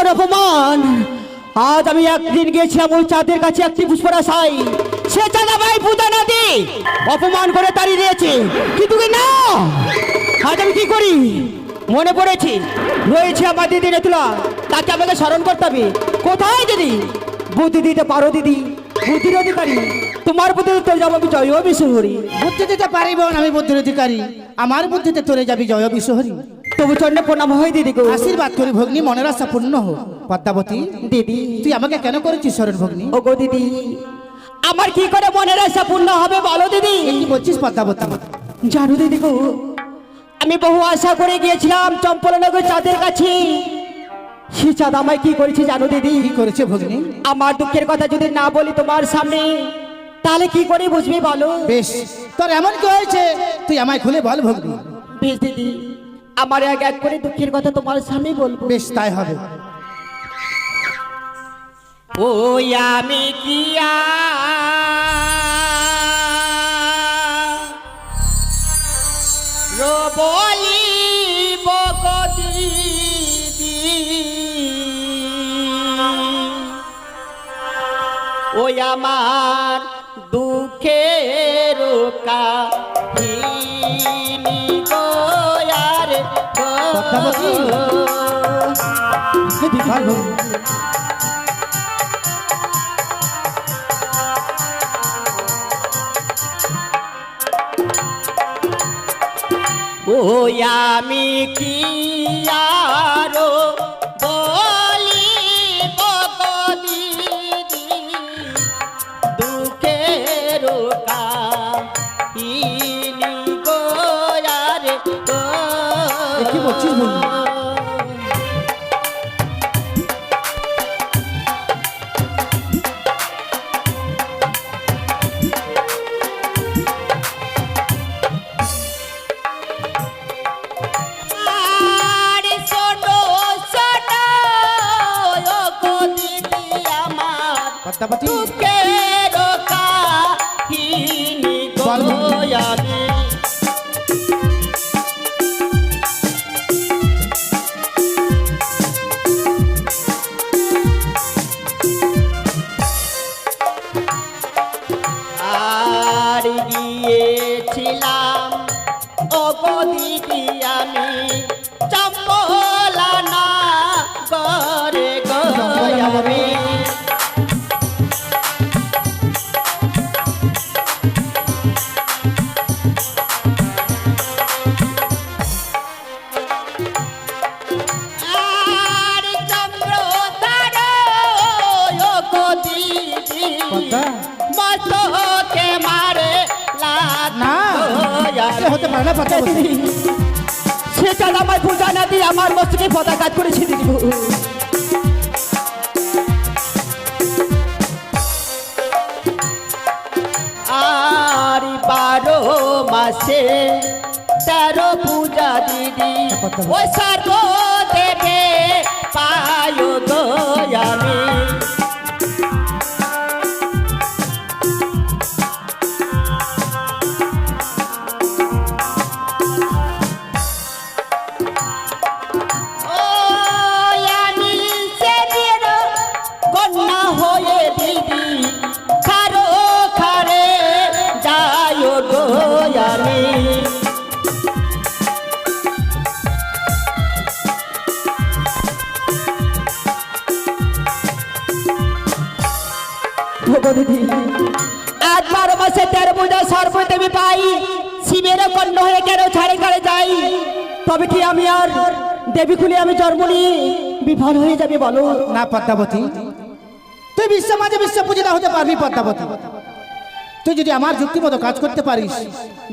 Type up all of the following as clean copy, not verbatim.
অপমান অপমান। আজ আমি একদিন গিয়েছিলাম ওই চাঁদের কাছে একটি পুষ্পরাশাই, সে চাঁদ আমায় পূজা না দিয়ে অপমান করে তাড়িয়ে দিয়েছে। কিন্তু কি না, আজ আমি কি করি? মনে পড়েছে রয়েছে আমার দিদি নেতুলা, তাকে আমাকে স্মরণ করতে হবে। কোথায় দিদি? বুদ্ধি দিতে পারো দিদি, বুদ্ধির অধিকারী তোমার বুদ্ধিতে তোর যাবো আমি জয় বিশ্বহরি। বুদ্ধি দিতে পারিব না, আমি বুদ্ধির অধিকারী, আমার বুদ্ধিতে তোরে যাবি জয় বিশ্বহরি। তবু চন্ডে প্রণাম হয় দিদি গো। আশীর্বাদ করি ভগ্নী, মনের আশা পূর্ণ হোক। পদ্মাবতী দিদি, তুই আমাকে কেন করেছিস স্মরণ ভগ্নী? ও গো দিদি, আমার কি করে মনের আশা পূর্ণ হবে বলো দিদি? কি বলছিস পদ্মাবতী? জানো দিদি গো, আমি বহু আশা করে গিয়েছিলাম চম্পলনগর চাঁদের কাছে। সে চাঁদ আমায় কি করেছে জানো দিদি? কি করেছে ভগ্নী? আমার দুঃখের কথা যদি না বলি তোমার সামনে, তাহলে কি করে বুঝবি বলো? বেশ, তোর এমন কি হয়েছে তুই আমায় খুলে বল ভগ্নী। বেশ দিদি, আমার এক এক করে দুঃখের কথা তোমার সামনে বলবো। বেশ, তাই হবে। ওই আমি কি বলি বগদিদি, ওই আমার দুঃখের কাহিনী গো আর পদ্মাবতী, বল ভগ্নী। ওই আমি কি আরো বলি বগদিদি, দুঃখের কাহিনী গো আর কি বলছিস ভগ্নী? পদ্মাবতী, দুঃখের কাহিনী গো আমি। আর গিয়েছিলাম ও গো দিদি আমি চম্পলানা করে গো আমি। পদ্মা, মস্তকে মারে না, এ হতে পারে না পদ্মাবতী। সে চাঁদ আমায় পূজা না দিয়ে আমার মস্তকে পদাঘাত করেছে দিদি গো। আর 12 মাসে 13 পূজা দিদি, ওই সর্ব দেবে পায় গো আমি। কন্যা হয়ে দিদি খারো খারে যায় গো আমি। দিদি আজ 12 মাসে 13 পূজা সর্বদেবী পাই, শিবের কন্যা হয়ে কেন ছাড়ে কারে যাই? তবে কি আমি আর দেবী খুলে আমি জন্ম নিয়ে বিফল হয়ে যাবে বলো? না পদ্মাবতী, তুই বিশ্ব মাঝে বিশ্ব পূজিতা হতে পারবি পদ্মাবতী। তুই যদি আমার যুক্তি মতো কাজ করতে পারিস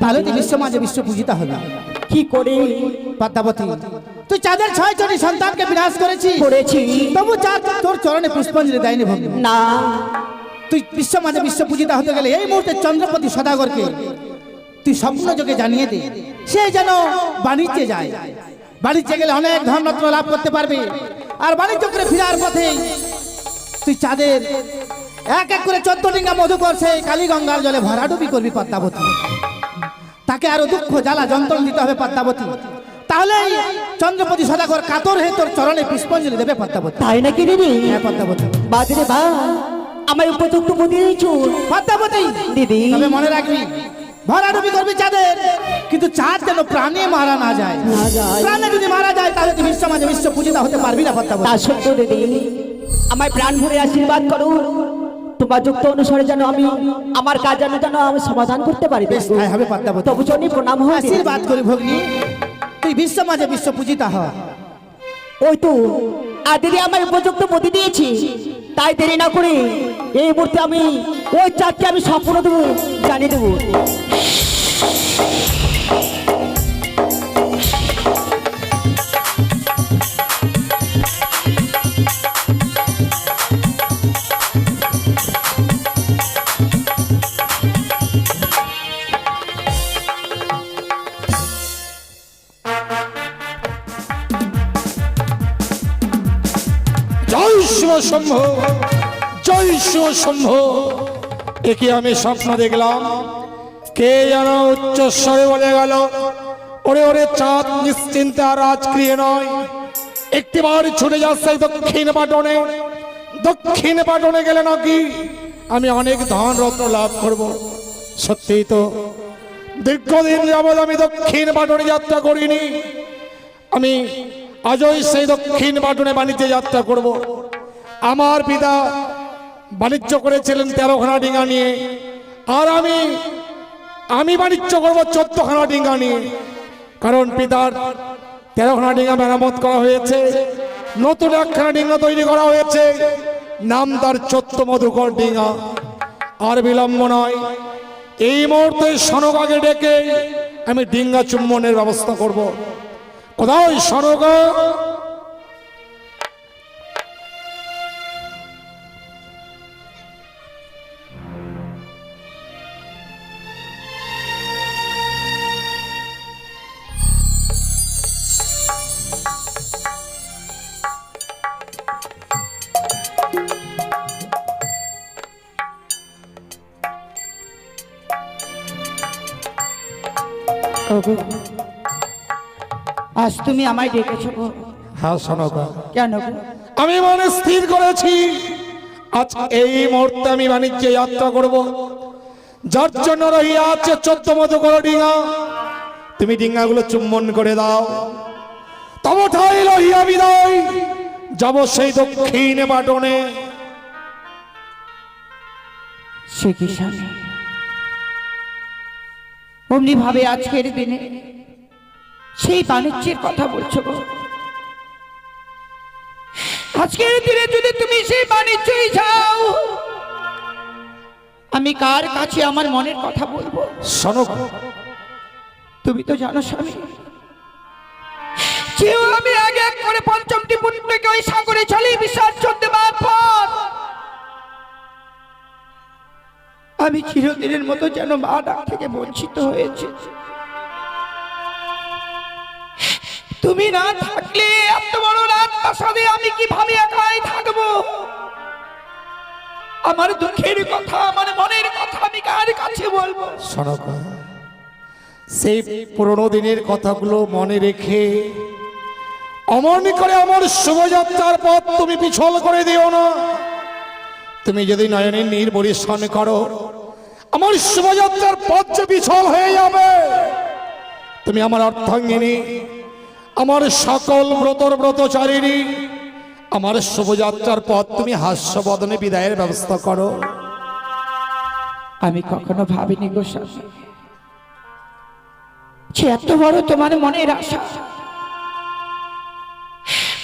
তাহলে তুই বিশ্ব মাঝে বিশ্ব পূজিতা হবে। কি করে পদ্মাবতী, তুই চাঁদের 6 সন্তানকে বিনাশ করেছিস, তবু চাঁদ তোর চরণে পুষ্পাঞ্জলি দেয়নি ভগ্নী। না, তুই বিশ্ব মাঝে বিশ্ব পূজিতা হতে গেলে এই মুহূর্তে চন্দ্রপতি সদাগরকে তুই স্বপ্ন যোগে জানিয়ে দে, সে যেন বাণিজ্যে যায়। বাণিজ্যে গেলে অনেক ধন রত্ন লাভ করতে পারবে। আর বাণিজ্য করে ফেরার পথে তুই চাঁদের এক এক করে 14 ডিঙ্গা মধু করছে কালী গঙ্গার জলে ভরাডুবি করবি পদ্মাবতী। তাকে আরো দুঃখ জ্বালা যন্ত্রণা দিতে হবে পদ্মাবতী। তাহলে চন্দ্রপতি সদাগর কাতর হয়ে তোর চরণে পুষ্পাঞ্জলি দেবে পদ্মাবতী। তাই নাকি দিদি? হ্যাঁ পদ্মাবতী। বাদরে বা আমার উপযুক্ত বুদ্ধি দিয়েছো পদ্মাবতী দিদি। তবে মনে রাখবি ভরাডুবি করবি চাঁদের, কিন্তু চাঁদ যেন প্রাণে মারা না যায়। না যায়। প্রাণে যদি মারা যায় তাহলে তুই বিশ্ব মাঝে বিশ্ব পূজিতা হতে পারবি না পদ্মাবতী। তা সত্য দিদি, আমায় প্রাণ ভরে আশীর্বাদ করো, তোমার যুক্ত অনুসারে যেন আমি আমার কাজ যেন আমি সমাধান করতে পারি। বেশ তাই হবে পদ্মাবতী। তবু জনি প্রণাম হয় দিদি। আশীর্বাদ করি ভগ্নী, তুই বিশ্ব মাঝে বিশ্ব পূজিতা হ। ওই তো আর দিদি আমার উপযুক্ত বুদ্ধি দিয়েছি, তাই দেরি না করে এই মুহূর্তে আমি ওই চাঁদকে আমি সম্পূর্ণ দেবো, জানিয়ে দেবো। জয় শিব শম্ভ, জয় শিব শম্ভ। একে আমি স্বপ্ন দেখলাম, কে যেন উচ্চস্বরে বলে গেল, ওরে ওরে চাঁদ নিশ্চিন্তে আর রাজক্রিয় নয়, একটিবার ছুটে যাচ্ছে দক্ষিণ পাটনে। দক্ষিণ পাটনে গেলে নাকি আমি অনেক ধন রত্ন লাভ করব। সত্যিই তো দীর্ঘদিন যাবৎ আমি দক্ষিণ পাটনে যাত্রা করিনি। আমি আজই সেই দক্ষিণ পাটনে বাণিজ্যে যাত্রা করব। আমার পিতা বাণিজ্য করেছিলেন 13খানা ডিঙা নিয়ে, আর আমি বাণিজ্য করব 14খানা ডিঙা নিয়ে। কারণ পিতার 13খানা ডিঙা মেরামত করা হয়েছে, নতুন 1খানা ডিঙা তৈরি করা হয়েছে, নাম তার 14 মধুকর ডিঙা। আর বিলম্ব নয়, এই মুহূর্তে সনকাকে ডেকে আমি ডিঙ্গা চুম্বনের ব্যবস্থা করব। কোথায় সনকা? আজ তুমি আমায় ডেকেছো গো? হ্যাঁ সনকা। কেন গো? আমি মনে স্থির করেছি আজ এই মুহূর্তে আমি বাণিজ্যে যাত্রা করব। যার জন্য রহিয়া আছে 14 মধুকর ডিঙা, তুমি ডিঙাগুলো চুম্বন করে দাও। তব ঠাই রহিয়া বিদায় যাব সেই দক্ষিণ পাটনে। সে কি স্বামী, অমনি ভাবে আজকের দিনে সেই বাণিজ্যের কথা বলছো গো? আজকের দিনে যদি তুমি সেই বাণিজ্যই যাও, আমি কার কাছে আমার মনের কথা বলবো? সনকা, তুমি তো জানো স্বামী, যেও আমি আগে এক করে পঞ্চমটি পুত্রকে ওই সাগরে চলে বিসর্জন দেবার পর আমি চিরদিনের মতো যেন মা ডাক থেকে বঞ্চিত হয়েছে। তুমি না থাকলে এত বড় রাত প্রাসাদে আমি কিভাবে একাই থাকবো? আমার দুঃখের কথা, আমার মনের কথা আমি কার কাছে বলবো? সনকা, সেই পুরনো দিনের কথাগুলো মনে রেখে অমন করে আমার শুভযাত্রার পথ তুমি পিছল করে দিও না। তুমি যদি নয়নের নীর পরিশ্রম করো, আমার শুভযাত্রার পথ যে পিছল হয়ে যাবে। তুমি আমার অর্ধাঙ্গিনী, আমার সকল ব্রতর ব্রতচারিণী, আমার শুভযাত্রার পথ তুমি হাস্যবদনে বিদায়ের ব্যবস্থা করো। আমি কখনো ভাবিনি গো স্বামী, সে এত বড় তোমার মনের আশা।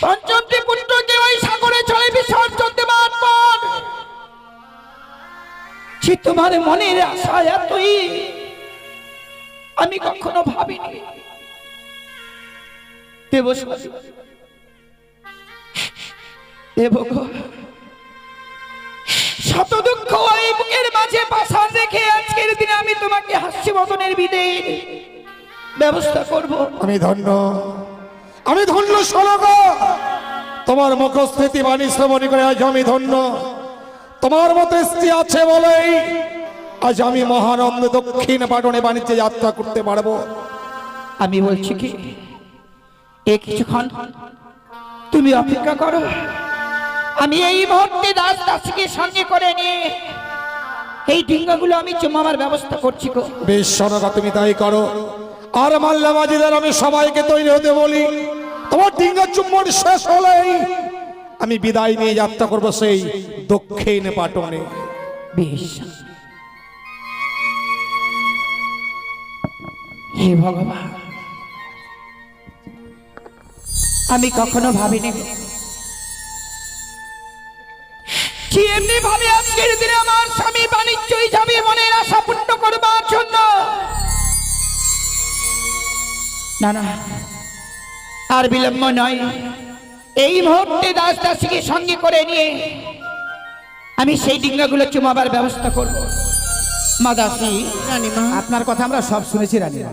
পঞ্চমটি পুত্রকে ওই সাগরে চলে বিসর্জন দেবার পর সে তোমার মনের আশা এতই আমি কখনো ভাবিনি। দেব স্বামী, দেব গো, শত দুঃখ এই বুকের মাঝে পাশা রেখে আজকের দিনে আমি তোমাকে হাস্যবদনের বিদায়ের ব্যবস্থা করব। আমি ধন্য, আমি ধন্য সনকা। তোমার মুখস্থিতি বাণী শ্রবণী করে আজ আমি ধন্য। তোমার মতো স্ত্রী আছে বলেই আজ আমি মহানন্দে দক্ষিণ পাটনে বাণিজ্যে যাত্রা করতে পারবো। আমি বলছি কি, এ কিছুক্ষণ তুমি অপেক্ষা করো, আমি এই মুহূর্তে দাস দাসীকে সঙ্গে করে নিয়ে এই ডিঙ্গাগুলো আমি চুমাবার ব্যবস্থা করছি গো। বেশ সনকা, তুমি তাই করো। আর মাল্লাবাজিদের আমি সবাইকে তৈরি হতে বলি। তোমার ডিঙ্গা চুম্বন শেষ হলেই আমি বিদায় নিয়ে যাত্রা করবো সেই দক্ষিণ পাটনে। বেশ। হে ভগবান, আমি কখনো ভাবিনি যে এমনি ভাবে আজকের দিনে আমার স্বামী বাণিজ্যই যাবে মনের আশা পূর্ণ করবার জন্য। না না, আর বিলম্ব নয়, এই মুহূর্তে দাস দাসীকে সঙ্গে করে নিয়ে আমি সেই ডিঙ্গাগুলো চুমাবার ব্যবস্থা করব। মা দাসী, রানীমা, আপনার কথা আমরা সব শুনেছি রানীমা।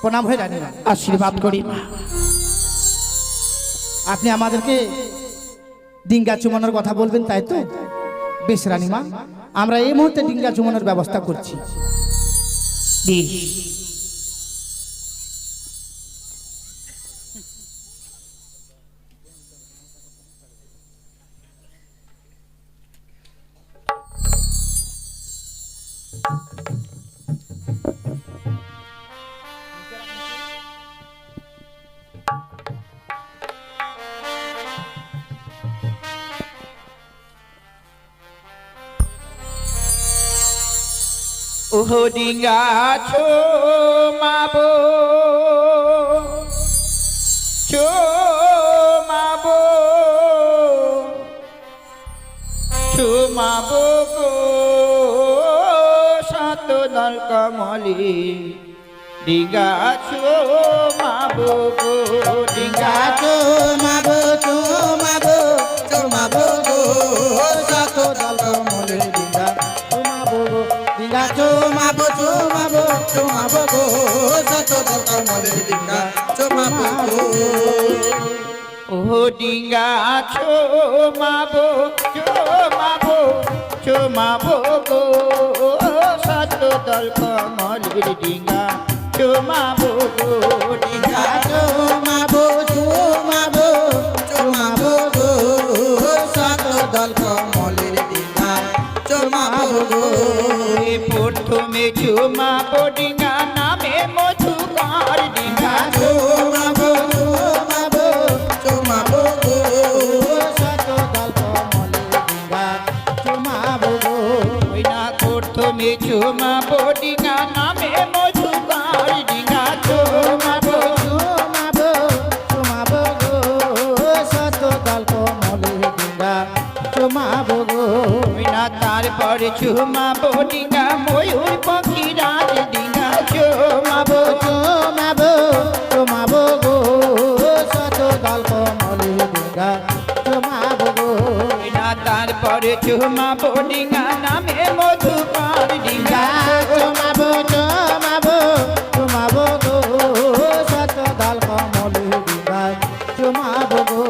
প্রণাম হয় রানীমা। আশীর্বাদ করি মা। আপনি আমাদেরকে ডিঙ্গা চুমানোর কথা বলবেন, তাই তো? বেশ রানীমা, আমরা এই মুহূর্তে ডিঙ্গা চুমানোর ব্যবস্থা করছি। বেশ। ওহো ডিঙ্গা চোমাবো চোমাবো চোমাবো গো সাত দল কমলি। ডিঙ্গা চোমাবো গো, ডিঙ্গা চুমাবো চুমাবো চুমাবো গো সাত দল কমলি। ডিঙ্গা চুমাবো গো, ডিঙ্গা চুমাবো চুমাবো চুমাবো গো সাত দল কমলি। ডিঙ্গা চুমাবো গো। ও ডিঙ্গা চোমাবো চোমাবো চোমাবো গো সাত দল কমলির। ডিঙ্গা চোমাবো গো, ডিঙ্গা চুমাবো চুমাবো চুমাবো গো সাত দল কমলির। ডিঙ্গা চুমাবো গো। প্রথমে চুমাবো ডিঙ্গা নামে মধুকর। ডিঙ্গা চুমাবো চুমাবো চুমাবো গো সাত দল কমলির। ডিঙ্গা চুমাবো গো। না, প্রথমে চুমাবো ডিঙ্গা নামে মধুকর। ডিঙ্গা চুমাবো চুমাবো চুমাবো গো সাত দল কমলির। ডিঙ্গা চুমাবো গো। না, তারপরে চুমাবো ডিঙ্গা ময়ূর পাখি রাজ। ডিঙ্গা চুমাবো চুমাবো চুমাবো গো সাত দল কমলির। ডিঙ্গা চুমাবো গো। না, তারপরে চুমাবো ডিঙ্গা নামে মধুকর। ডিঙ্গা চুমাবো চুমাবো চুমাবো গো সাত দল কমলির। ডিঙ্গা চুমাবো গো।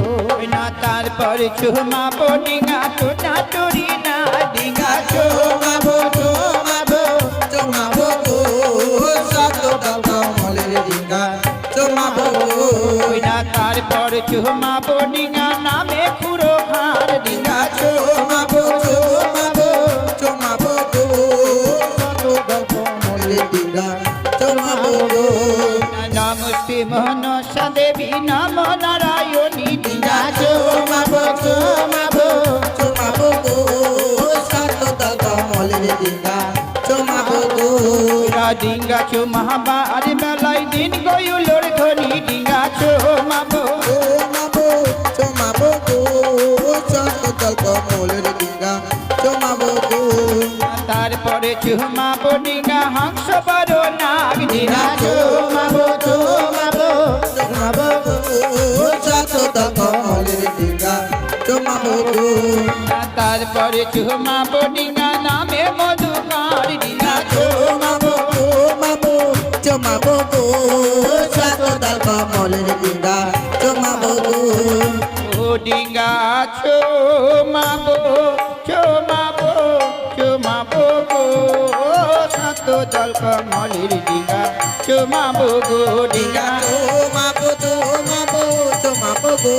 না, তারপরে চুমাবো ডিঙ্গা টোটা টুরি না। ডিঙ্গা চুমাবো চুমাবো চুমাবো গো সাত দল কমলির। ডিঙ্গা চুমাবো গো। না, তারপরে চুমাবো ডিঙ্গা নামে খুঁড়ো ঘাড়। ডিঙ্গা চুমাবো চুমাবো চুমাবো গো সাত দল কমলির। ডিঙ্গা চুমাবো গো। নমস্তে মনসা দেবী নম নারায়ণী। ডিঙ্গা চুমাবো চুমাবো চুমাবো গো সাত দল কমলির। ডিঙ্গা চুমাবো গো। ডিঙ্গা চুমাবার বেলায় দিন গয়ুলোর ধনী। ডিঙ্গা চুমাবো চুমাবো চুমাবো গো সাত দল কমলির। ডিঙ্গা চুমাবো গো। তারপরে চুমাবো ডিঙ্গা হংস বারো নাগ। ডিঙ্গা চুমাবো চুমাবো চুমাবো গো সাত দল কমলির। ডিঙ্গা চুমাবো গো। তারপরে চুমাবো ডিঙ্গা নামে মধুকর। ডিঙ্গা চুমাবো চুমাবো চুমাবো গো সাত দল কমলির। ডিঙ্গা চুমাবো গো। ও ডিঙ্গা চুমাবো চুমাবো চুমাবো গো সাত দল কমলির। ডিঙ্গা চুমাবো গো, ডিঙ্গা চুমাবো চুমাবো গো,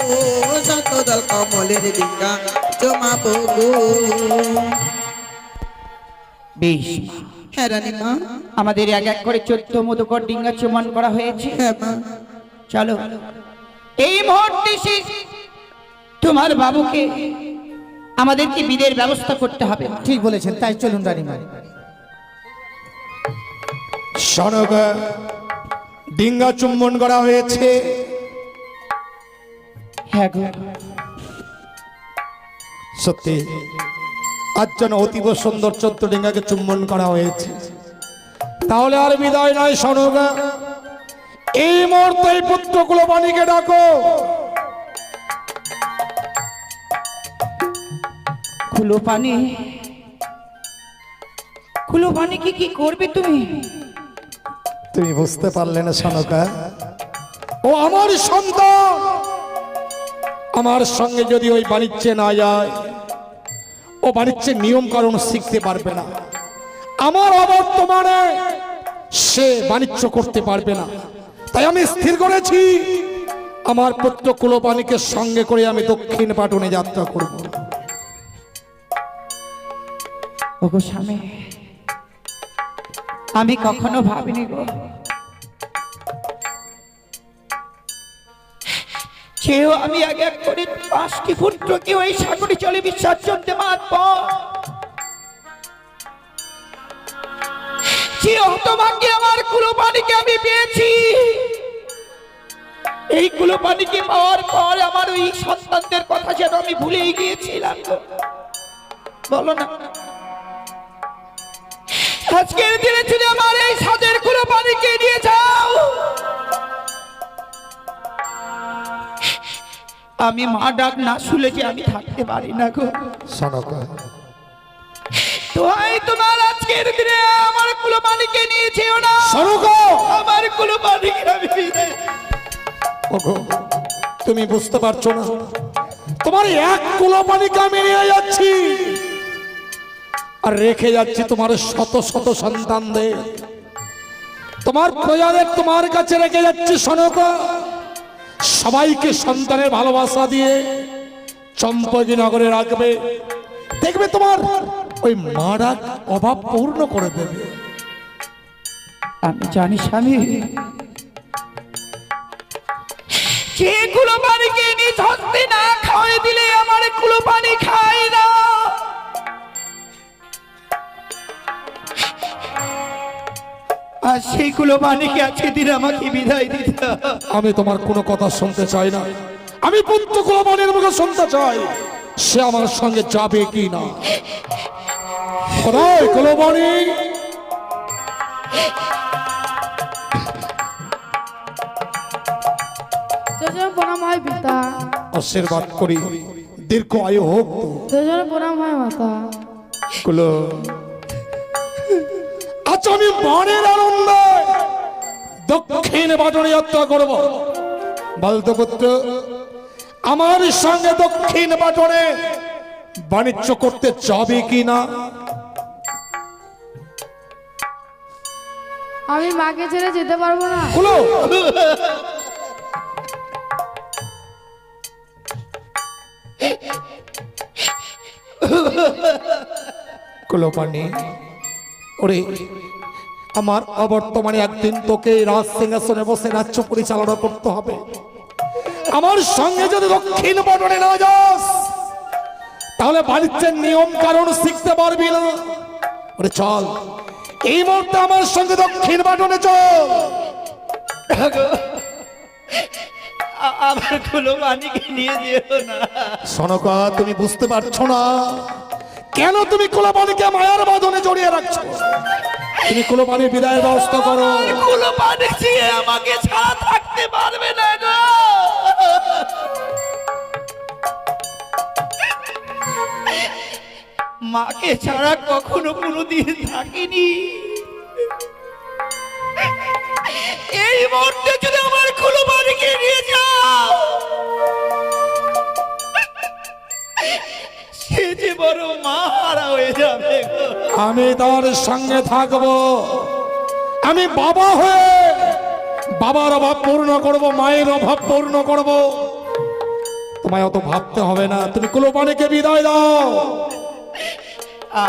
শতদল কমলের ডিঙ্গা জমাবো গো। বেশ, হ্যাঁ রানী মা, আমাদের এক এক করে 14 মধুকর ডিঙ্গা চুমন করা হয়েছে। হ্যাঁ মা। চলো এই মুহূর্তে তোমার বাবুকে আমাদেরকে বিদের ব্যবস্থা করতে হবে। ঠিক বলেছেন, তাই চলুন রানীমা। সনকা ডিঙ্গা চুম্বন করা হয়েছে। হ্যাঁ গো, সত্যি আজ যেন অতীব সুন্দর 14 ডিঙ্গাকে চুম্বন করা হয়েছে। তাহলে আর বিদায় নয় সনকা, এই মুহূর্তে এই পুত্র কুলবাণীকে ডাকো। খুলো পানি, খুলো পানি, কি করবে তুমি? তুমি বুঝতে পারলে না সনকা, ও আমার সন্তান। আমার সঙ্গে যদি ওই বাণিজ্যে না যায়, ও বাণিজ্যের নিয়ম কারণ শিখতে পারবে না। আমার অবর্তমানে সে বাণিজ্য করতে পারবে না। তাই আমি স্থির করেছি আমার পুত্র কুলপানিকে সঙ্গে করে আমি দক্ষিণ পাটনে যাত্রা করব। ওগো স্বামী, আমি কখনো ভাবিনি গো সেও আমি এক এক করে 5টি পুত্রকে ওই সাগরে চলে বিসর্জন দেওয়ার পর যে হতভাগ্যে আমার কুলপানিকে আমি পেয়েছি, এই কুলপানিকে পাওয়ার পর আমার ওই সন্তানদের কথা যেন আমি ভুলেই গিয়েছিলাম গো। বলো না, আজকের দিনে যদি আমার এই সাজের কুলপানিকে নিয়ে যাও, আমি মা ডাক না শুলে যে আমি থাকতে পারি না গো। সনকা, তোহাই তোমার আজকের দিনে আমার কুলপানিকে নিয়ে যেও না। সনকা, আমার কুলপানিকে আমি ওগো তুমি বুঝতে পারছো না, তোমার এক কুলপানিকে আমি নিয়ে যাচ্ছি আর রেখে যাচ্ছি তোমার শত শত সন্তানদের, তোমার প্রজাদের তোমার কাছে রেখে যাচ্ছি সনকা। সবাইকে সন্তানের ভালোবাসা দিয়ে চম্পকনগরে রাখবে, দেখবে তোমার ওই মারা অভাব পূর্ণ করে দেবে। আমি জানি স্বামী, যে কুলপানিকে নিজ হস্তে না খাওয়াই দিলে আমার কুলপানি খাই না। আর সেই কুলপানিকে আজকে দিন আমাকে বিদায় দিতে হবে। আমি তোমার কোনো কথা শুনতে চাই না, আমি পুত্র কুলবাণীর মুখে শুনতে চাই সে আমার সঙ্গে যাবে কি না। কোথায় কুলবাণী? প্রণাম হয় পিতা। আশীর্বাদ করি দীর্ঘ আয়ু হোক। প্রণাম হয় মাতা। কুলো, আজ আমি বাণের আনন্দে দক্ষিণ বাটনে যাত্রা করব। বলতো পুত্র, আমার সঙ্গে দক্ষিণ বাটনে বাণিজ্য করতে যাবে কি না? আমি মাকে ছেড়ে যেতে পারবো না। কুলো, কুলপানি, ওরে আমার অবর্তমানে একদিন তোকে রাজ সিংহাসনে বসে রাজ্য পরিচালনা করতে হবে। আমার সঙ্গে যদি দক্ষিণ বাটনে না যাস, তাহলে বাণিজ্যের নিয়ম কারণ শিখতে পারবি না। ওরে চল, এই মুহূর্তে আমার সঙ্গে দক্ষিণ বাটনে চল। আমার কুলপানিকে নিয়ে যেও না। সনকা, তুমি বুঝতে পারছো না কেন তুমি কুলপানিকে মায়ার বাঁধনে জড়িয়ে রাখছো? তুমি কুলপানির বিদায়ের ব্যবস্থা করো। কুলপানি যে আমাকে ছাড়া থাকতে পারবে না গো। মাকে ছাড়া কখনো কোনোদিন থাকিনি। এই মুহূর্তে যদি আমার কুলপানিকে নিয়ে যাও, সে যে বড় মা হারা হয়ে যাবে গো। আমি তার সঙ্গে থাকবো, আমি বাবা হয়ে বাবার অভাব পূর্ণ করব, মায়ের অভাব পূর্ণ করব। তোমায় অত ভাবতে হবে না, তুমি কুলপানিকে বিদায় দাও।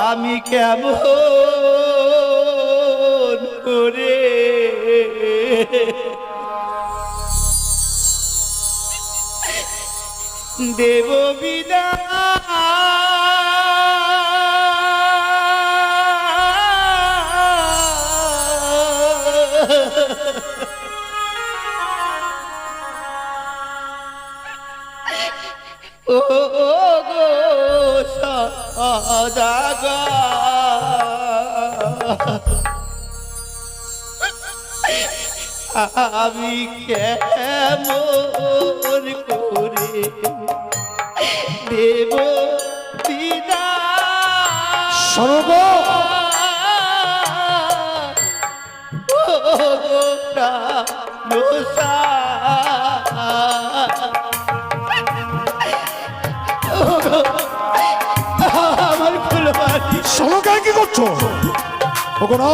আমি কেমন করে দেব বিদায়। ও গো সদাগর, আমি কেমন করে দেব বিদায়। শোনো গো, ও গো প্রাণোসা, আমার ফুলবাড়ি। শোনো কে কি করছো? ওগো না,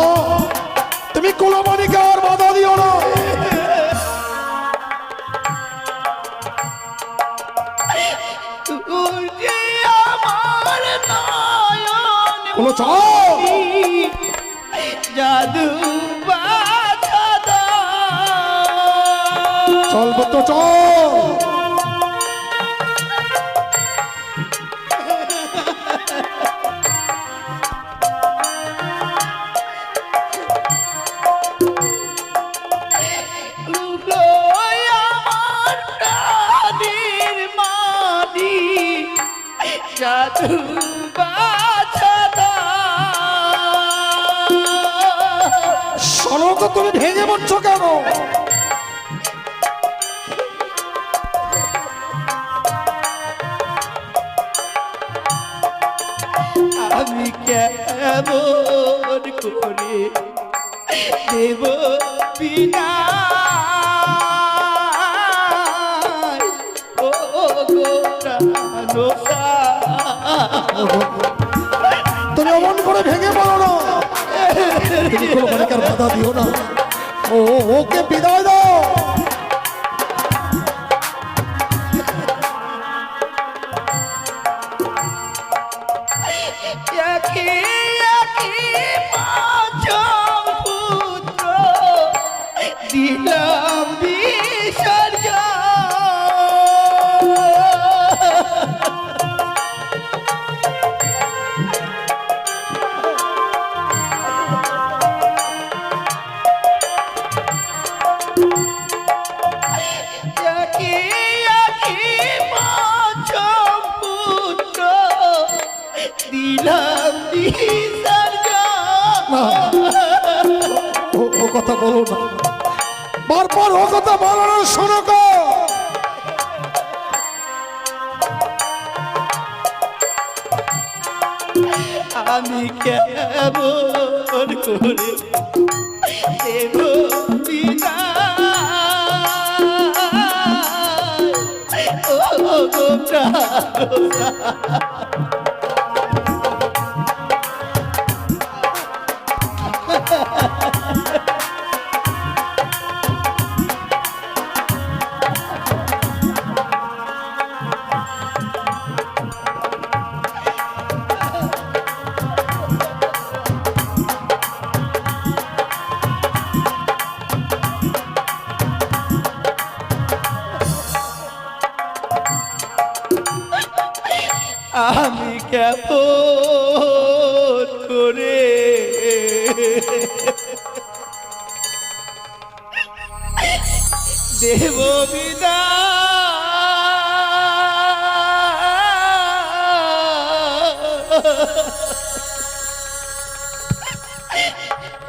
তুমি কুলপানিকে আর বাধা দিও না। তুই যে আমার নয়ন বলো চল, জাদু বাধা দাও। চল পুত্র চল। আমার প্রাণের মানি জাদু বাধা দাও। শোনো তো, তুমি ভেঙে পড়ছো কেন? আমি কেমন করে দেব বিদায়। ও গো প্রাণোসা, তুমি অমন করে ভেঙে পড়ো না, তুমি কুলপানিকে আর বাধা দিও না। ওকে বিদায় দাও। একে একে পাঁচম পুত্র দিলাম বিসর্জন। একে একে পাঁচম পুত্র দিলাম বিসর্জন। ও কথা বলো না, বারবার ও কথা বলো না। শোনো গো, আমি কেমন করে দেব বিদায়। ও গো প্রাণোসা, আমি কেমন করে দেব বিদায়।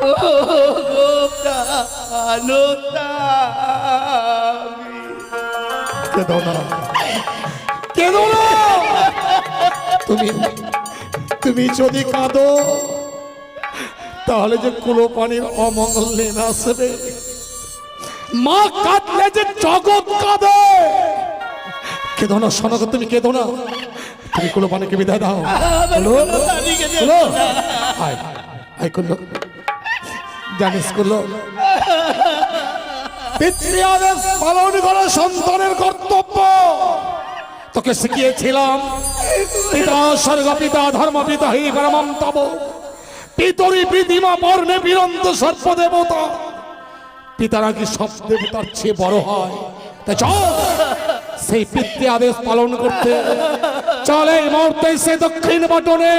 ও গো প্রাণোসা, কেঁদো না, কেঁদো না। তুমি যদি কাঁদো তাহলে যে কুলপানির অমঙ্গল নেমে আসবে। মা কাঁদলে যে জগৎ কাঁদে। কেঁদো না, শোনো গো, তুমি কেঁদো না, তুমি কুলপানিকে বিদায় দাও। আয় করলো, জানিস করলো, পিতৃ আদেশ পালন করা সন্তানের কর্তব্য। তোকে শিখিয়েছিলাম পিতা স্বর্গ পিতা ধর্ম পিতা হি পরমম তব পিতরি প্রীতিমা বর্ণে বীরন্ত সর্প দেবতা। পিতারা কি সব দেবতার চেয়ে বড় হয়? তাই চল সেই পিতৃ আদেশ পালন করতে। চল এই মুহূর্তে সে দক্ষিণ বটনে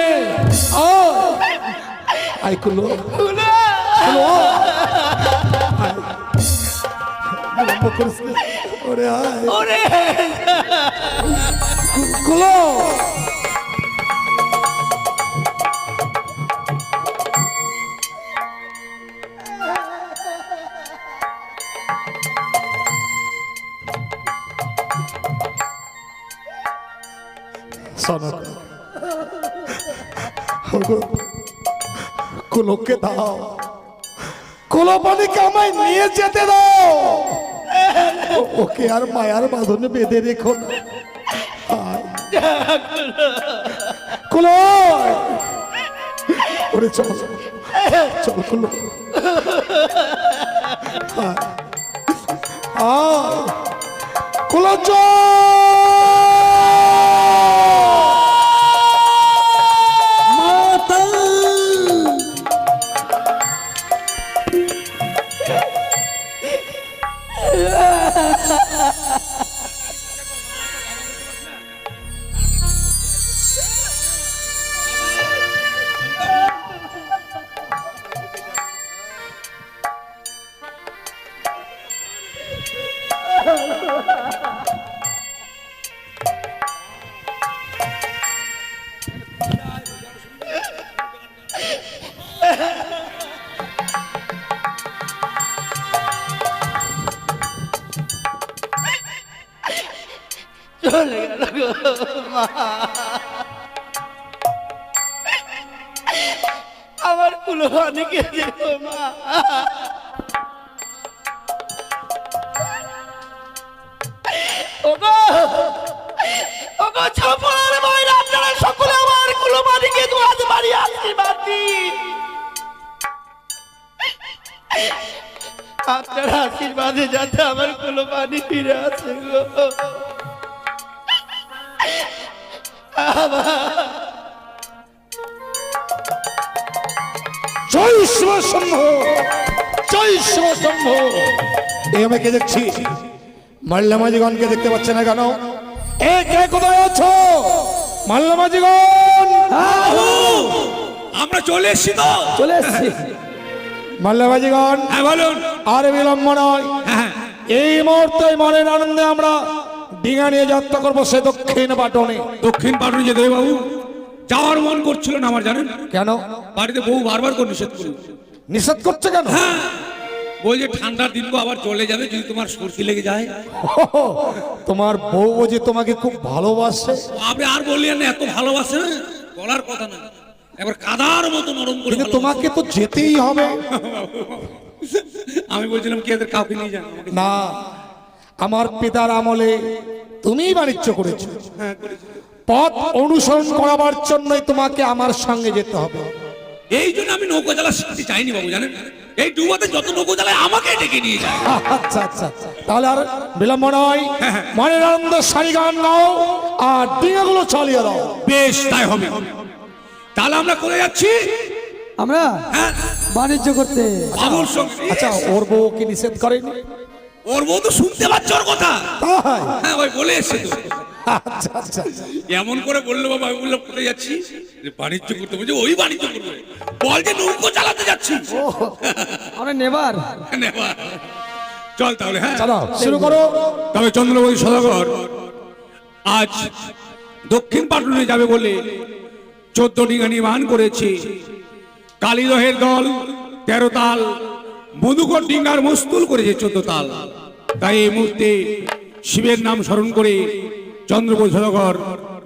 আয় কুলো কুলো ওরে আয় ওরে কুলো কুলোকে দাও, কুলো পানিকে আমায় নিয়ে যেতে দাও। ওকে আর মায়ার বাঁধনে বেঁধে রেখো না। কুলো ওরে চল চল কুলো কুলো চল। চলে গেল গো মা, আমার কুলো পানিকে দেখো মা। ওগো ওগো ছাপড়ার ভাইরা, আপনারা সকলে আমার কুলো পানিকে দু হাত বাড়িয়ে আশীর্বাদ দিন। আপনার আশীর্বাদে যাতে আমার কুলো পানি ফিরে আসে গো। জয় শিব শম্ভ, জয় শিব শম্ভ। এই আমাকে দেখছি, মাল্লামাজিগণকে দেখতে পাচ্ছে না কেন? এ কে কোথায় আছো মাল্লামাজিগণ? আমরা চলে এসেছি তো। চলে এসছি মাল্লামাজিগণ, হ্যাঁ বলুন। আর বিলম্ব নয়, হ্যাঁ এই মুহূর্তে মনের আনন্দে আমরা ডিঙা নিয়ে যাত্রা করবো সে দক্ষিণ পাটনে। দক্ষিণ পাটনে যেতে হবে বাবু। যাওয়ার মন করছিল না আমার, জানেন কেন বাড়িতে বউ বারবার করে নিষেধ করল। নিষেধ করছে কেন? হ্যাঁ বলছে ঠান্ডার দিন গো আবার চলে যাবে যদি তোমার সর্দি লেগে যায়। তোমার বউ যে তোমাকে খুব ভালোবাসে। আপনি আর বললেন না, এত ভালোবাসে বলার কথা না, এবার কাদার মতো নরম করে কিন্তু ভালোবাসে। তোমাকে তো যেতেই হবে। আমি বলছিলাম কি এদের কাউকে নিয়ে যান আমাকে। না, আমার পিতার আমলে তুমি বাণিজ্য করেছো, হ্যাঁ করেছি। পথ অনুসরণ করাবার জন্যই তোমাকে আমার সঙ্গে যেতে হবে। এই জন্য আমি নৌকো জ্বালা শিখতে চাইনি বাবু, জানেন এই ডুবাতে যত নৌকো জ্বালায় আমাকে ডেকে নিয়ে যায়। আচ্ছা আচ্ছা, তাহলে আর বিলম্ব নয়, মনের আনন্দ সারি গান গাও আর ডিঙাগুলো চালিয়ে দাও। বেশ তাই হবে। তাহলে আমরা করে যাচ্ছি আমরা হ্যাঁ বাণিজ্য করতে। বাবুর সঙ্গে। আচ্ছা, ওর বউ কি নিষেধ করেনি? ওর বউ তো শুনতে পাচ্ছে ওর কথা। তাই? হ্যাঁ ওই বলে এসছে তো। আচ্ছা আচ্ছা, এমন করে বললো বাবা, আমি বললাম কোথায় যাচ্ছি? যে বাণিজ্য করতে, বলছে ওই বাণিজ্য করবে। বল যে নৌকো চালাতে যাচ্ছি। আমরা নেবার নেবা। চল তাহলে হ্যাঁ চলো শুরু করো। তবে চন্দ্রবতী সদাগর আজ দক্ষিণ পাটনে যাবে বলে 14 ডিঙা নির্মাণ করেছে। কালীদহের দল 13 তাল, মধুকর ডিঙ্গার মস্তুল করেছে 14 তাল। তাই এই মুহূর্তে শিবের নাম স্মরণ করে চন্দ্রবতী সদাগর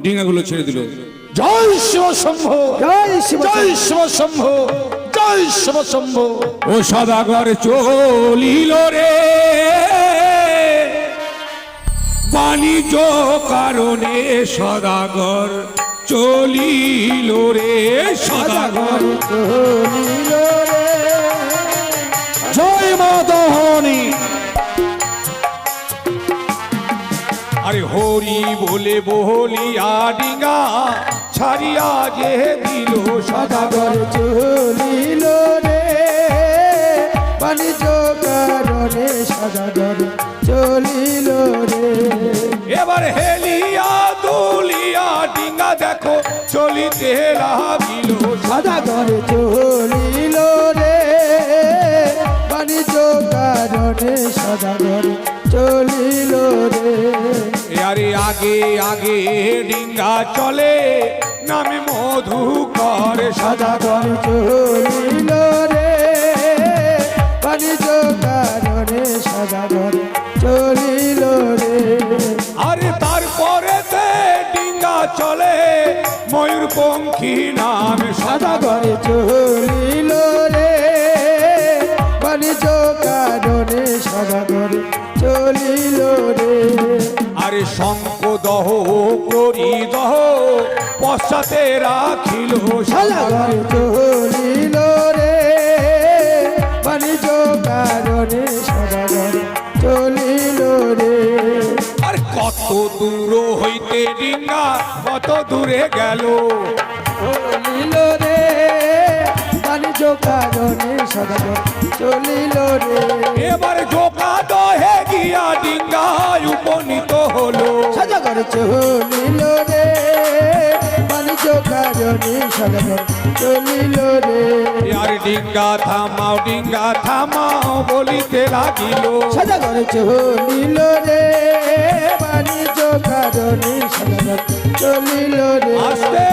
ডিঙ্গাগুলো ছেড়ে দিল। জয় শিব শম্ভ, জয় শিব, জয় শিব শম্ভ, জয় শিব শম্ভ। ও সদাগর চলিল রে বাণিজ্য কারণে, সদাগর চলিল রে, সদাগর চলিল রে। জয় মা দহনী। আরে হরি বলে বলিয়া ডিঙ্গা ছাড়িয়া যে দিল সদাগর চলিল রে বাণিজ্য কারণে সদাগর চলিল রে এবার হেলিয়া দুলিয়া ডিঙ্গা দেখো চলিতে লাগিল সদাগর চলিল রে বাণিজ্য কারণে সদাগর চলিল রে আরে আগে আগে ডিঙ্গা চলে নামে মধুকর সদাগর চলিল রে বাণিজ্য কারণে সদাগর চলিল রে আরে তারপরে ডিঙ্গা চলে ময়ূরপঙ্খী নামে সদাগর চলিল রে বাণিজ্য কারণে সদাগর চলিল রে আরে শঙ্খ দহ করি দহ পশ্চাতে রাখিল সদাগর চলিল রে বাণিজ্য কারণে সদাগর চলিল রে আর কত দূর হইতে ডিঙ্গা কত দূরে গেল চলিল রে বাণিজ্য কারণে সদাগর চলিল রে এবার জোকা দহে গিয়া ডিঙ্গায় উপনীত হলো সদাগর চলিল রে বাণিজ্য কারণে সদাগর চলিল রে আর ডিঙ্গা থামাও বলিতে লাগিল সদাগর চলিল রে বাণিজ্য কারণে সদাগর চলিল রে আস্তে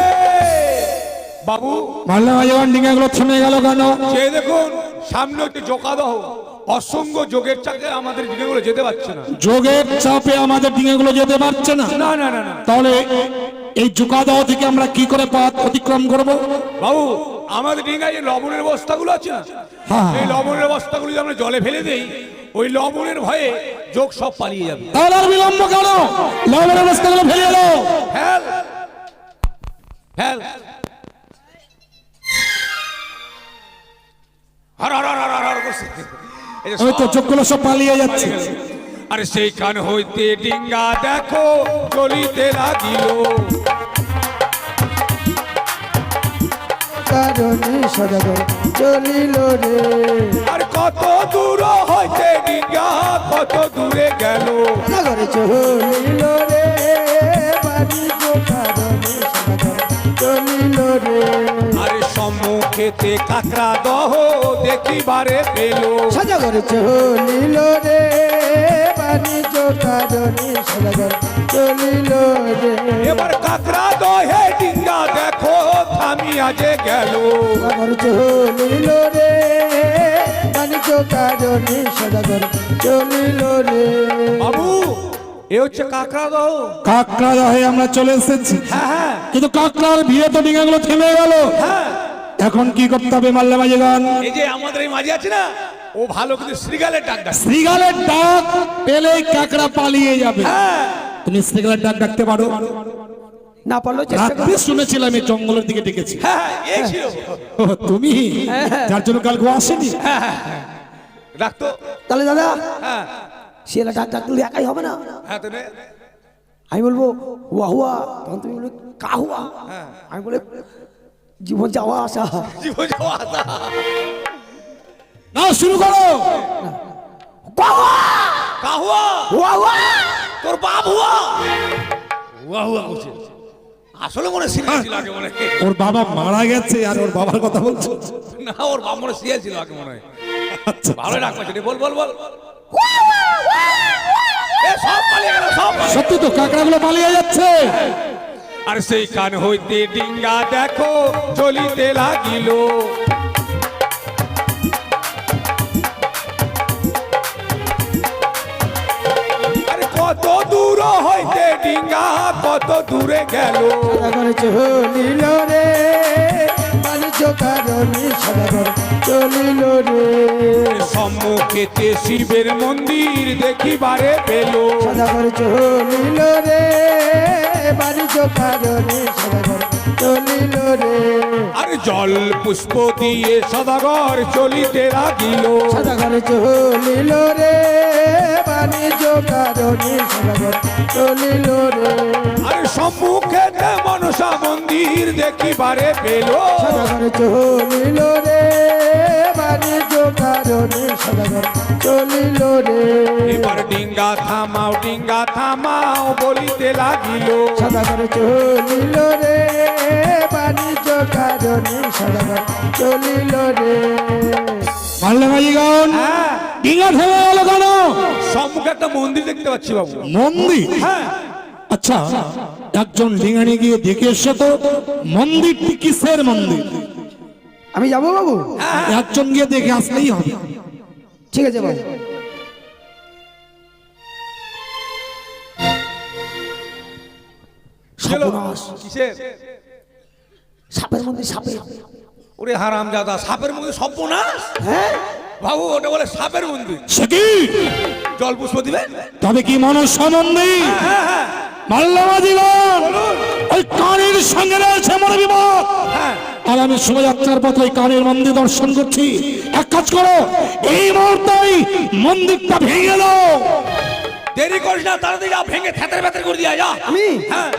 বাবু মাল্লা যখন ডিঙ্গাগুলো থেমে গেল কেন সে দেখুন সামনে হচ্ছে জোকাদহ অসংখ্য যোগের চাকে আমাদের ডিঙ্গাগুলো যেতে পারছে না যোগের চাপে আমাদের ডিঙ্গাগুলো যেতে পারছে না না না না না তাহলে এই জোকাদাহ থেকে আমরা কি করে পথ অতিক্রম করব বাবু আমাদের ডিঙ্গায় যে লবণের বস্তাগুলো আছে না হ্যাঁ। এই লবণের বস্তাগুলো যদি আমরা জলে ফেলে দেই ওই লবণের ভয়ে যোগ সব পালিয়ে যাবে তাহলে আর বিলম্ব কেন লবণের অবস্থাগুলো ফেলে এলো হেল হেল হর হর হর হর হর করছে। এই যে ওই তো সব চোখগুলো সব পালিয়ে যাচ্ছে পালিয়ে গেল। আরে সেই কান হইতে ডিঙ্গা দেখো চলিতে লাগিল কারণে সদাগর চলিল রে আর কত দূর হইতে ডিঙ্গা কত দূরে গেল সদাগর চলিল রে বাণিজ্য কারণে সদাগর চলিল রে আরে সম্মুখেতে কাকড়া দহ দেখিবারে পেল সদাগর চলিল রে বাণিজ্য কারণে সদাগর চলিল রে এবার কাকড়া দহে ডিঙ্গা দেখো থামিয়া যে গেল সদাগর চলিল রে বাণিজ্য কারণে সদাগর চলিল রে বাবু এ হচ্ছে কাকড়া দহ কাকড়া দহে আমরা চলে এসেছি হ্যাঁ হ্যাঁ কিন্তু কাকড়ার ভিড়ে তো ডিঙ্গাগুলো থেমে গেল হ্যাঁ এখন কি করতে হবে মাল্লা মাঝিগান এই যে আমাদের এই মাঝে আছে না ও ভালো কিন্তু শ্রীগালের ডাক ডাক শ্রীগালের ডাক পেলেই কাকড়া পালিয়ে যাবে হ্যাঁ তুমি শ্রীগালের ডাক ডাকতে পারো না পারলেও রাত্রে শুনেছিলাম এই জঙ্গলের দিকে ডেকেছি হ্যাঁ হ্যাঁ, এই ছিল ও, তুমি যার জন্য কালকে আসেনি ডাকতো তাহলে দাদা হ্যাঁ শিয়ালা ডাক ডাক দিলে একাই হবে না হ্যাঁ তো নে। আমি বলবো হুয়া হুয়া তখন তুমি বলবে কা হুয়া আমি বলে জীবন যাওয়া আসা জীবন যাওয়া আশা। না শুরু করো কাহুয়া হুয়া হুয়া তোর বাপ হুয়া হুয়া হুয়া করছে আসলে মনে সিরিয়াল ছিল আগে মনে হয়। ওর বাবা মারা গেছে আর ওর বাবার কথা বলছো না ওর বাপ মনে সিরিয়াল ছিল আগে মনে হয় আচ্ছা ভালো ডাক পাচ্ছে বল বল বল এ সব পালিয়ে গেল সব পালিয়ে গেল। সত্যি তো কাকড়াগুলো পালিয়ে যাচ্ছে আর সেই কান হইতে ডিঙ্গা দেখো চলিতে লাগিল আরে কত দূর হইতে ডিঙ্গা কত দূরে গেল সদাগর চলিল রে বাণিজ্য কারণে সদাগর চলিল রে সম্মুখেতে শিবের মন্দির দেখিবারে পেল সদাগর চলিল রে বাণিজ্য কারণে সদাগর চলিল রে আর জল পুষ্প দিয়ে সদাগর চলিতে লাগিল সদাগর চলিল রে বাণিজ্য কারণে সদাগর চলিল রে আরে সম্মুখে মনসা মন্দির দেখিবারে পেল সদাগর চলিল রে বাণিজ্য কারণে সদাগর চলিল রে এবার ডিঙ্গা থামাও বলিতে লাগিল সদাগর চলিল রে বাণিজ্য কারণে সদাগর চলিল রে মারলে মাঝিগণ ডিঙা থেমে গেল কেন? সম্মুখে একটা মন্দির দেখতে পাচ্ছি বাবু। মন্দির? হ্যাঁ আচ্ছা, একজন ডিঙানি গিয়ে দেখে এসে তো মন্দিরটি কিসের মন্দির? আমি যাবো বাবু? একজন গিয়ে দেখে আসলেই হবে। ঠিক আছে বাবু। কিসের? সাপের মধ্যে সাপের ওরে হারামজাদা, সাপের মন্দির সর্বনাশ। হ্যাঁ বাবু ওটা বলে সাপের মন্দির। সে কি? জল পুষ্প দিবেন? তবে কি মনসা মন্দির? হ্যাঁ মারলে মাঝিগণ ওই কানের সঙ্গে রয়েছে মনে বিপদ। হ্যাঁ আর আমি শোভাযাত্রার পথে ওই কানের মন্দির দর্শন করছি। এক কাজ করো, এই মুহূর্তেই মন্দিরটা ভেঙে দাও। দেরি করিস না, তাড়াতাড়ি যা, ভেঙে থেতরে বেতরে করে দিয়া যা। আমি হ্যাঁ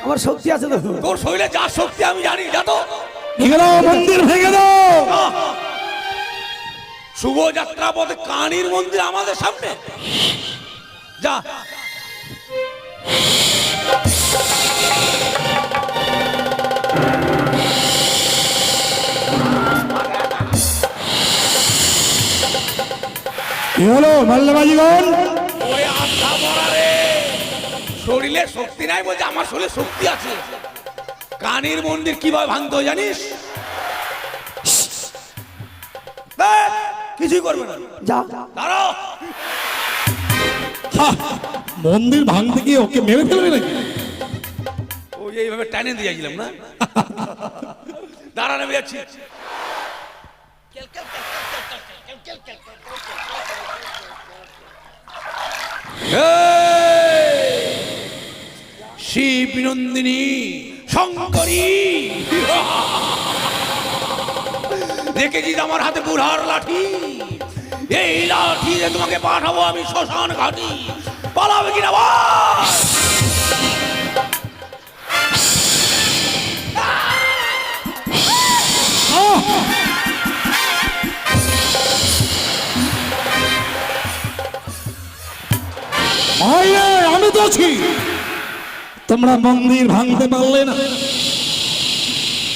আমার শক্তি আছে তো তোর শরীরে যা শক্তি আমি জানি, যা তো। ভেঙে দাও, মন্দির ভেঙে দাও। শুভ যাত্রা পথে কানির মন্দির আমাদের সামনে, যা। কি হলো মারলে মাঝিগণ? ওরে আশা মরা রে, শরীরে শক্তি নাই বলছে, আমার শরীরে শক্তি আছে। কানির মন্দির কিভাবে ভাঙতে হয় জানিস? দেখ, কিছুই করবে না, যা দাঁড়াও। মন্দির ভাঙতে গিয়ে ওকে মেরে ফেলবে নাকি? ওই এইভাবে টানে দিয়েছিলাম না, দাঁড়া নেমে যাচ্ছি। শিব বিনন্দিনী শঙ্করী, দেখেছিস আমার হাতে বুড়ার লাঠি? এই লাঠি দিয়ে তোমাকে পাঠাবো আমি শ্মশান ঘাটি, পালাবে কিনা বল? আমি তো আছি, তোমরা মন্দির ভাঙতে পারলে না।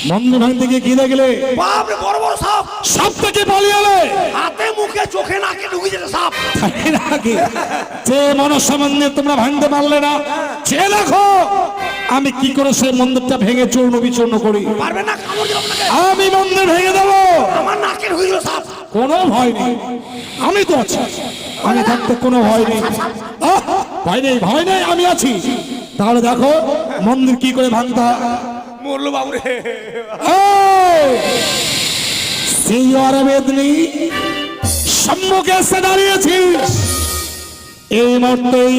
মন্দির ভাঙতে গিয়ে কি দেখলে? বাপরে, বড় বড় সাপ। সাপ থেকে পালিয়ে এলে? হাতে মুখে চোখে নাকে ঢুকে যেতে সাপ। তাই নাকি? যে মনসা মন্দির তোমরা ভাঙতে পারলে না, সে দেখো আমি কি করে সেই মন্দিরটা ভেঙে চূর্ণ বিচূর্ণ করি। পারবে না, কামড় দিব আপনাকে। আমি মন্দির ভেঙে দেবো, আমার নাকে ঢুকে গেল সাপ। কোনো ভয় নেই, আমি তো আছি। আমি থাকতে কোনো ভয় নেই। ভয় নেই, ভয় নেই, আমি আছি। তাহলে দেখো মন্দির কি করে ভাঙতে হয়। মরলো বাবু রে। বেদনি সম্মুখে এসে দাঁড়িয়েছিস, এই মুহূর্তেই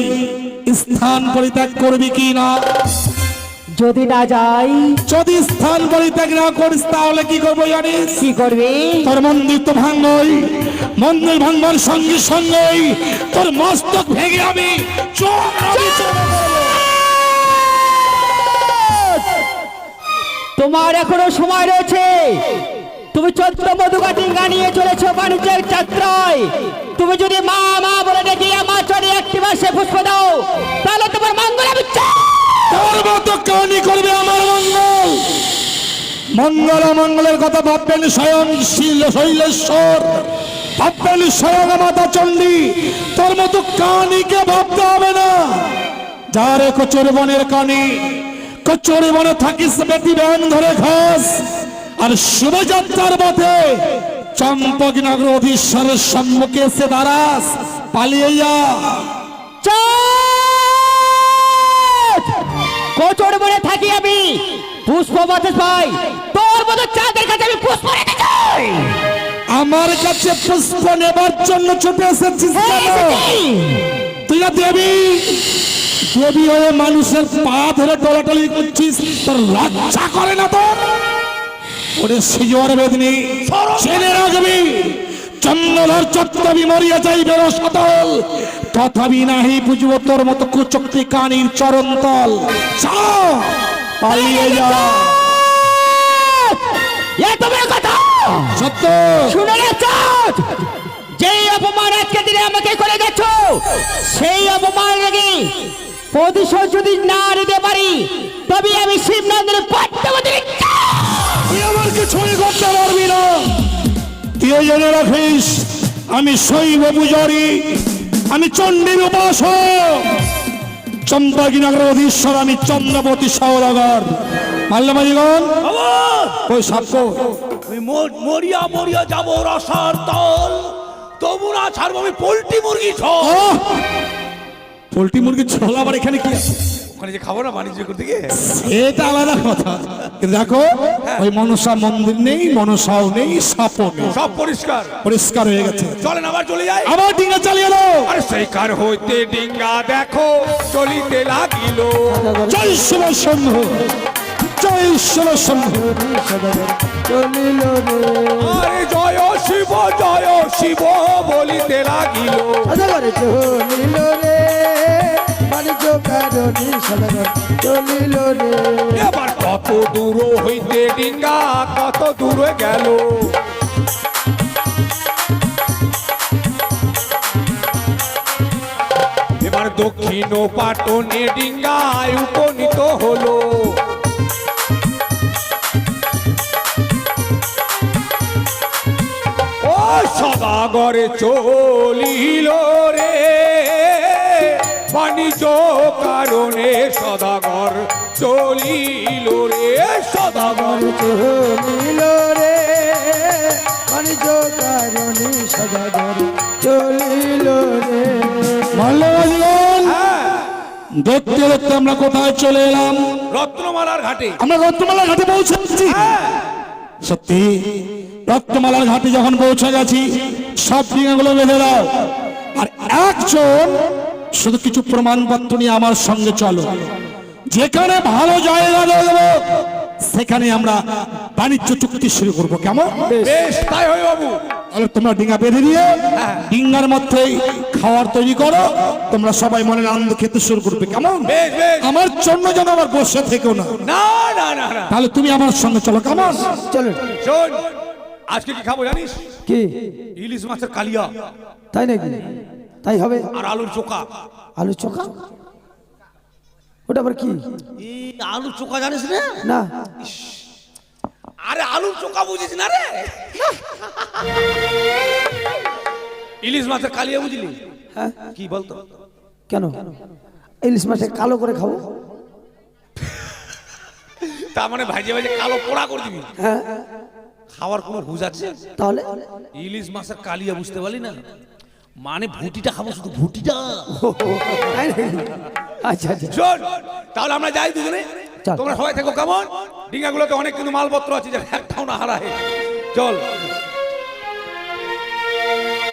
স্থান পরিত্যাগ করবি কি না? যদি না যাই, যদি স্থান পরিত্যাগ না করিস তাহলে কি করবো জানিস? কি করবি? তোর মন্দির তো ভাঙবই, মন্দির ভাঙবার সঙ্গে সঙ্গেই তোর মস্তক ভেঙে আমি তোমার এখনো সময় রয়েছে। তুমি 14 মধুকাটি গানিয়ে চলেছো বাণিজ্যের যাত্রায়। তুমি যদি মা মা বলে ডেকে আমার চরে একটি মাসে পুষ্প দাও, তাহলে তোমার মঙ্গল আমি তোর মতো কাহিনী করবে আমার মঙ্গল। মঙ্গল মঙ্গলের কথা ভাববেন স্বয়ং শৈলেশ্বর, ভাববেন স্বয়ং মাতা চণ্ডী। তোর মতো কাহিনীকে ভাবতে হবে না। যার কচুর বনের কানি, কচুর বনে থাকিস বেটি ব্যাং ধরে ঘাস, আর শুভযাত্রার পথে চম্পকনগর অধীশ্বরের সম্মুখে এসে দাঁড়াস, পালিয়ে যা। কোচর বনে থাকি আমি, পুষ্প বাতাস পাই। তোর মতো চাঁদের কাছে আমি পুষ্প রেখে যাই। আমার কাছে পুষ্প নেবার জন্য ছুটে এসেছিস কেন? তুই না দেবী, দেবী হয়ে মানুষের পা ধরে টলাটলি করছিস, তোর লজ্জা করে না তোর? ওরে সিজোয়ার বেদনি, জেনে রাখবি চন্দ্রধর চত্ববি মরিয়া যাইবে রসতল, তথাপি নাহি বুঝব তোর মতো কুচক্রি কানির চরণতল। যা, পালিয়ে যা। এ তোমার কথা সত্য, শুনে গেছো? যেই অপমান আজকে দিনে আমাকে করে গেছো, সেই অপমান লেগে প্রতিশোধ যদি না নিতে পারি, তবে আমি শিবনন্দের পদ্মাবতীর তুই আমার কিছুই করতে পারবি না। তুই জেনে রাখিস, আমি শৈব পূজারী, আমি চণ্ডীর উপাসক, চম্পাগিনগরের অধীশ্বর, আমি চন্দ্রবতী সওদাগর। মাল্যমাজিগণ, ওই সাক্ষ্য আমি মরিয়া মরিয়া যাবো রসার তল, তবু না ছাড়বো আমি পোল্ট্রি মুরগি ঝোল। পোল্ট্রি মুরগির ঝোল আবার এখানে কি আছে? ওখানে যে খাবো না বাণিজ্য করতে গিয়ে, এটা আলাদা কথা। কিন্তু দেখো, ওই মনসা মন্দির নেই, মনসাও নেই, সাপও নেই, সব পরিষ্কার পরিষ্কার হয়ে গেছে। চলেন আবার চলে যাই। আবার ডিঙা চালিয়ে দাও। আরে সেই কার হইতে ডিঙ্গা দেখো চলিতে লাগিল। জয় শিব শম্ভ, জয় শিব শম্ভ। আরে জয় শিব বলিতে লাগিল। সদাগর চলিল রে, বাণিজ্য কারণী সদাগর চলিল রে। এবার কত দূর হইতে ডিঙ্গা কত দূরে গেল। এবার দক্ষিণ পাটনে ডিঙ্গায় উপনীত হলো। ও সদাগরে চলিল রে, বাণিজ্য কারণে সদাগর চলিল রে, সদাগর চলিল রে, বাণিজ্য কারণী সদাগর চলিল রে। মাল্যমাজিগণ, দেখতে দেখতে আমরা কোথায় চলে এলাম? রত্নমালার ঘাটে। আমরা রত্নমালার ঘাটে পৌঁছেছি। সত্যি, রত্নমালার ঘাটে যখন পৌঁছে গেছি, সব ডিঙাগুলো বেঁধে দাও, আর একজন শুধু কিছু প্রমাণপত্র নিয়ে আমার সঙ্গে চলো। যেখানে ভালো জায়গা দেবো, সেখানে আমরা বাণিজ্য চুক্তি শুরু করবো। কেমন? বেশ, তাই হয় বাবু। তাহলে তোমরা ডিঙা বেঁধে দিয়ে ডিঙ্গার মধ্যেই খাওয়ার তৈরি করো, তোমরা সবাই মনের আনন্দ খেতে শুরু করবে। কেমন? বেশ বেশ। আমার জন্য যেন আবার বসে থেকো না। না না না না, তাহলে তুমি আমার সঙ্গে চলো। কেমন? চলুন। শোন, আজকে কি খাবো জানিস? কি ইলিশ মাছের কালিয়া তাই নাকি? তাই হবে। আর আলুর চোখা। আলু চোখা? ওটা আবার কি? এই আলুর চোখা জানিস না? না। আরে আলুর চোখা বুঝিস না রে? ইলিশ মাছের কালিয়া বুঝলি? হ্যাঁ, কি বলতো? কেন ইলিশ মাছটা কালো করে খাবো? তার মানে ভাইজে ভাইজে কালো পোড়া করে দিবি? হ্যাঁ, খাওয়ার কোনো হুঁশ আছে? তাহলে ইলিশ মাছের কালিয়া বুঝতে পারলি না? মানে ভুটিটা খাবো, শুধু ভুটিটা। তাই নাকি? আচ্ছা আচ্ছা, শোন, তাহলে আমরা যাই দুজনে। চল। তোমরা সবাই থেকো। কেমন? ডিঙ্গাগুলোতে অনেক কিন্তু মালপত্র আছে, যে একটাও না হারায়। চল।